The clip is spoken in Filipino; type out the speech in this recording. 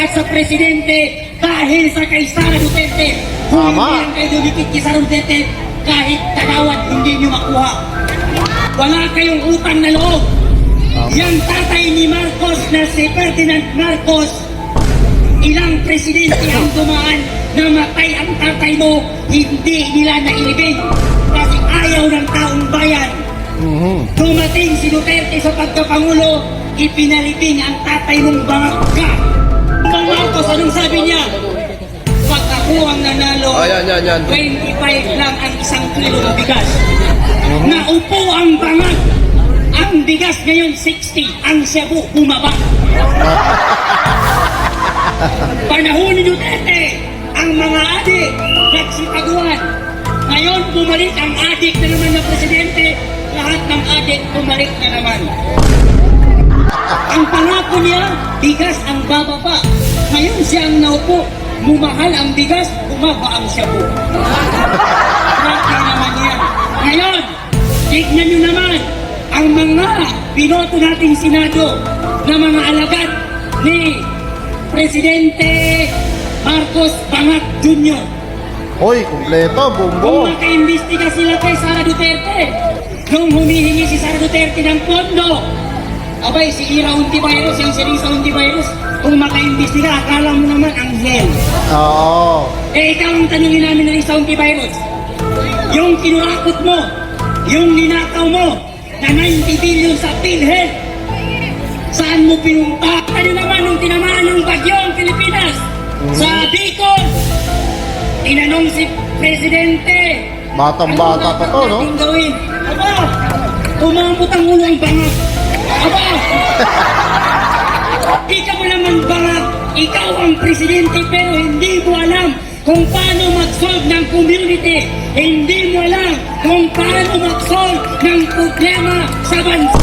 at sa Presidente dahil sa kay Sara Duterte. Kung hindi ang kayo dumikit kay Sara Duterte, kahit tagawad hindi nyo makuha. Wala kayong utang na loob. Yang tatay ni Marcos na si Ferdinand Marcos, ilang presidente ang dumaan na matay ang tatay mo, hindi nila nailibing kasi ayaw ng taong bayan. Dumating si Duterte sa pagkapangulo, ipinalibing ang tatay mong bangka. Ang Marcos, anong sabi niya? Pag ako ang nanalo, 25 lang ang isang kilo ng bigas. Naupo ang bangag. Ang bigas ngayon 60, ang Cebu bumaba. Panahon ni Duterte, ang mga adik nagsitaguan. Ngayon bumalik ang adik na naman na presidente, lahat ng adik bumalik na naman. Ang pangako niya, bigas ang bababa. Ngayon siya ang naupo, mumahal ang bigas, bumaba ang Cebu. Grabe naman yan. Ngayon, tignan nyo naman, ang mga binoto nating Senado na mga alagad ni Presidente Marcos Bangat Jr. Hoy, kumpleto, Kung bumbo. makaimbestiga sila kay Sara Duterte, nung humihingi si Sara Duterte ng pondo, abay, si Ira Hontiveros, yung si Risa Hontiveros, kung makaimbestiga, akala mo naman anghel. Oo. Eh, ikaw ang tanungin namin ng Risa Hontiveros, yung kinurakot mo, yung ninakaw mo, na 90 billion sa PhilHealth, saan mo pinunta? Ano naman nung tinamaan ng bagyo ang Pilipinas? Sa Bicol, tinanong si Presidente, Batang-bata pa to, no? Ano gawin? Aba, umambot ang ulo ang bangag. Aba, ikaw naman bangag, ikaw ang presidente pero hindi mo alam kung paano mag-solve ng community. Hindi mo alam kung paano mag-solve ng problema sa bansa.